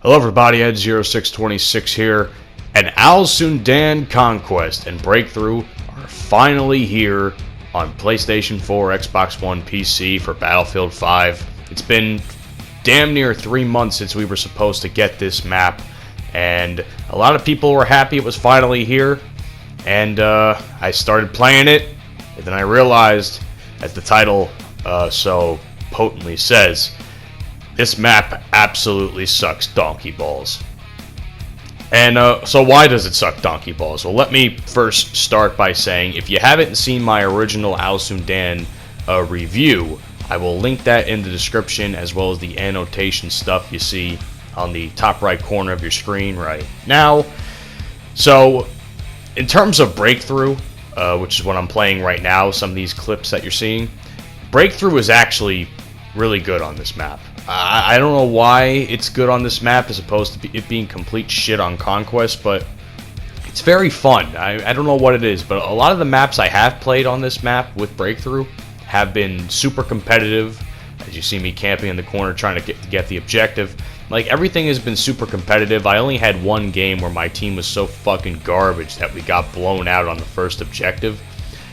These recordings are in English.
Hello everybody, Ed0626 here, and Sundan Conquest and Breakthrough are finally here on PlayStation 4, Xbox One, PC for Battlefield 5. It's been damn near 3 months since we were supposed to get this map, and a lot of people were happy it was finally here, and I started playing it, and then I realized, as the title so potently says, this map absolutely sucks donkey balls. And so why does it suck donkey balls? Well, let me first start by saying, if you haven't seen my original Sundan review, I will link that in the description, as well as the annotation stuff you see on the top right corner of your screen right now. So, in terms of Breakthrough, which is what I'm playing right now, some of these clips that you're seeing, Breakthrough is actually really good on this map. I don't know why it's good on this map as opposed to it being complete shit on Conquest, but it's very fun. I don't know what it is, but a lot of the maps I have played on this map with Breakthrough have been super competitive. As you see me camping in the corner trying to get the objective. Like, everything has been super competitive. I only had one game where my team was so fucking garbage that we got blown out on the first objective.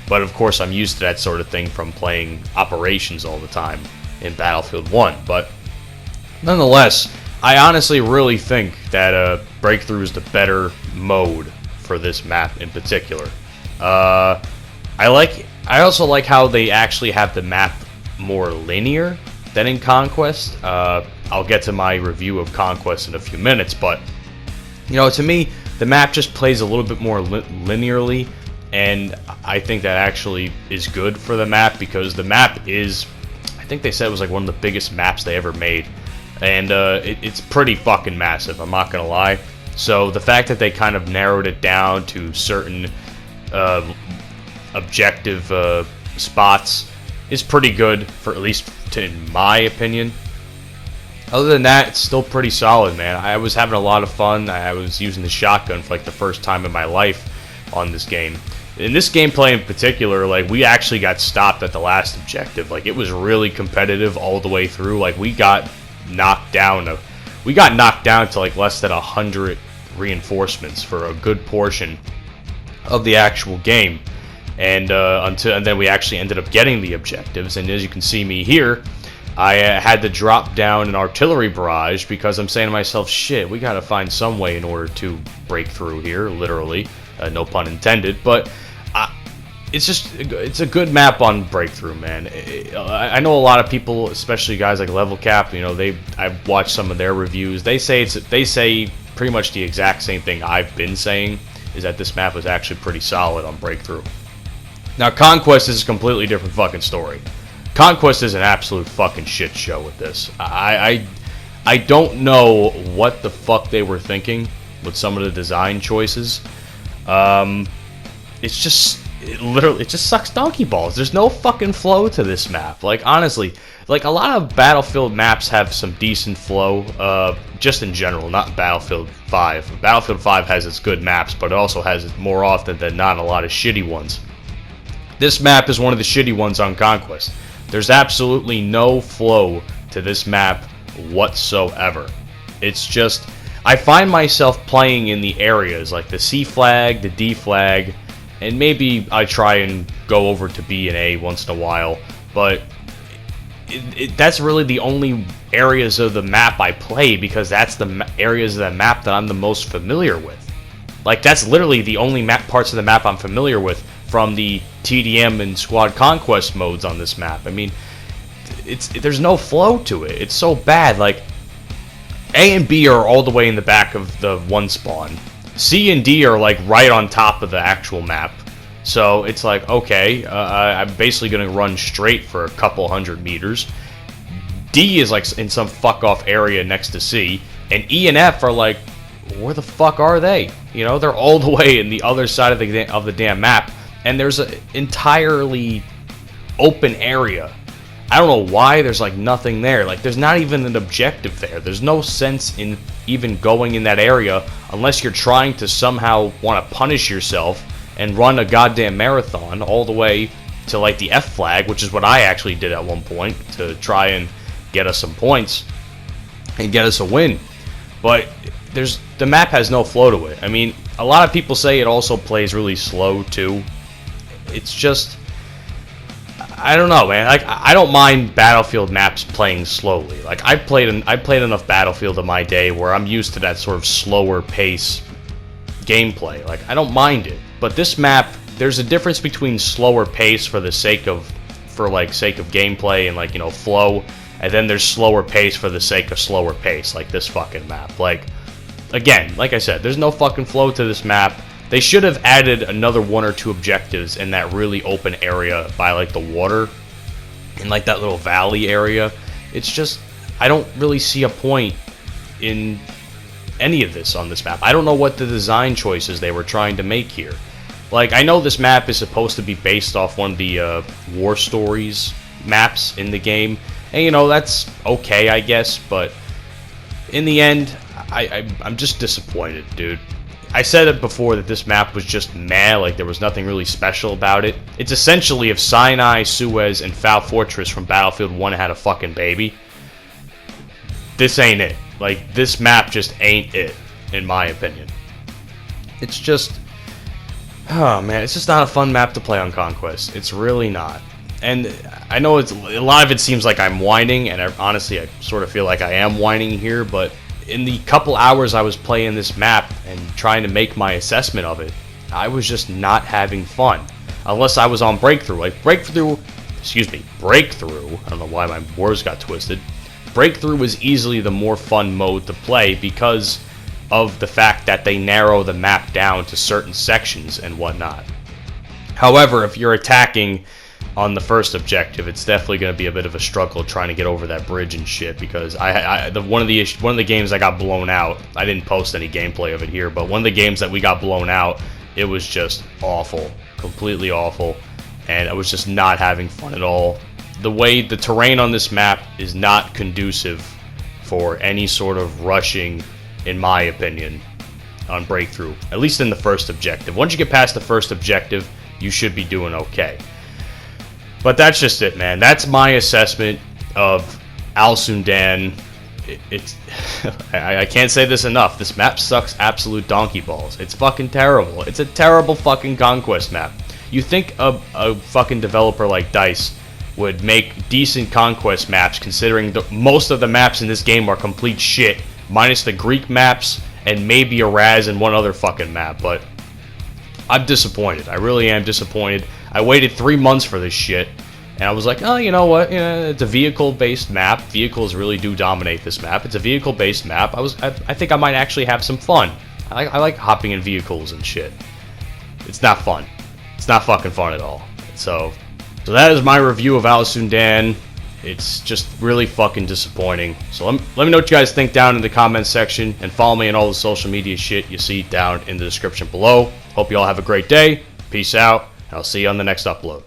But of course I'm used to that sort of thing from playing Operations all the time in Battlefield 1. But nonetheless, I honestly really think that Breakthrough is the better mode for this map in particular. I also like how they actually have the map more linear than in Conquest. I'll get to my review of Conquest in a few minutes, but you know, to me, the map just plays a little bit more linearly, and I think that actually is good for the map, because the map is, I think they said it was like one of the biggest maps they ever made. And it's pretty fucking massive, I'm not gonna lie. So the fact that they kind of narrowed it down to certain objective spots is pretty good, for at least in my opinion. Other than that, it's still pretty solid, man. I was having a lot of fun. I was using the shotgun for like the first time in my life on this game. In this gameplay in particular, like, we actually got stopped at the last objective. Like, it was really competitive all the way through. Like, we got knocked down to like less than 100 reinforcements for a good portion of the actual game, and then we actually ended up getting the objectives. And as you can see me here, I had to drop down an artillery barrage because I'm saying to myself, shit, we gotta find some way in order to break through here, literally, no pun intended. But it's a good map on Breakthrough, man. I know a lot of people, especially guys like Level Cap, you know, I've watched some of their reviews. They say pretty much the exact same thing I've been saying, is that this map was actually pretty solid on Breakthrough. Now, Conquest is a completely different fucking story. Conquest is an absolute fucking shit show with this. I don't know what the fuck they were thinking with some of the design choices. It's just, it just sucks donkey balls. There's no fucking flow to this map. Like, honestly, like, a lot of Battlefield maps have some decent flow, just in general, not Battlefield 5. Battlefield 5 has its good maps, but it also has, more often than not, a lot of shitty ones. This map is one of the shitty ones on Conquest. There's absolutely no flow to this map whatsoever. It's just, I find myself playing in the areas like the C flag, the D flag, and maybe I try and go over to B and A once in a while, but that's really the only areas of the map I play, because that's the areas of the map that I'm the most familiar with. Like, that's literally the only parts of the map I'm familiar with from the TDM and Squad Conquest modes on this map. I mean, there's no flow to it. It's so bad. Like, A and B are all the way in the back of the one spawn. C and D are like right on top of the actual map. So it's like, okay, I'm basically going to run straight for a couple hundred meters. D is like in some fuck off area next to C, and E and F are like, where the fuck are they? You know, they're all the way in the other side of the damn map, and there's an entirely open area. I don't know why there's like nothing there. Like, there's not even an objective there. There's no sense in even going in that area unless you're trying to somehow want to punish yourself and run a goddamn marathon all the way to like the F flag, which is what I actually did at one point to try and get us some points and get us a win. but the map has no flow to it. I mean, a lot of people say it also plays really slow too. It's just, I don't know, man. Like, I don't mind Battlefield maps playing slowly. Like, I played enough Battlefield in my day where I'm used to that sort of slower pace gameplay. Like, I don't mind it. But this map, there's a difference between slower pace for the sake of gameplay and, like, you know, flow, and then there's slower pace for the sake of slower pace, like this fucking map. Like, again, like I said, there's no fucking flow to this map. They should have added another 1 or 2 objectives in that really open area by, like, the water, in, like, that little valley area. It's just, I don't really see a point in any of this on this map. I don't know what the design choices they were trying to make here. Like, I know this map is supposed to be based off one of the War Stories maps in the game, and, you know, that's okay, I guess, but in the end, I'm just disappointed, dude. I said it before that this map was just meh, like there was nothing really special about it. It's essentially if Sinai, Suez, and Foul Fortress from Battlefield 1 had a fucking baby. This ain't it. Like, this map just ain't it, in my opinion. It's just, oh man, it's just not a fun map to play on Conquest. It's really not. And I know it's a lot of it seems like I'm whining, and honestly, I sort of feel like I am whining here, but in the couple hours I was playing this map and trying to make my assessment of it, I was just not having fun. Unless I was on Breakthrough. Like, Breakthrough, I don't know why my words got twisted. Breakthrough was easily the more fun mode to play because of the fact that they narrow the map down to certain sections and whatnot. However, if you're attacking on the first objective, it's definitely going to be a bit of a struggle trying to get over that bridge and shit, because one of the games I got blown out, I didn't post any gameplay of it here, but one of the games that we got blown out, it was just awful, completely awful, and I was just not having fun at all. The terrain on this map is not conducive for any sort of rushing, in my opinion, on Breakthrough, at least in the first objective. Once you get past the first objective, you should be doing okay. But that's just it, man. That's my assessment of Al Sundan. I can't say this enough. This map sucks absolute donkey balls. It's fucking terrible. It's a terrible fucking Conquest map. You think a fucking developer like DICE would make decent Conquest maps, considering most of the maps in this game are complete shit, minus the Greek maps and maybe a Raz and one other fucking map, but I'm disappointed. I really am disappointed. I waited 3 months for this shit, and I was like, oh, you know what? You know, it's a vehicle-based map. Vehicles really do dominate this map. It's a vehicle-based map. I think I might actually have some fun. I like hopping in vehicles and shit. It's not fun. It's not fucking fun at all. So that is my review of Al Sundan. It's just really fucking disappointing. So let me know what you guys think down in the comments section, and follow me on all the social media shit you see down in the description below. Hope you all have a great day. Peace out. I'll see you on the next upload.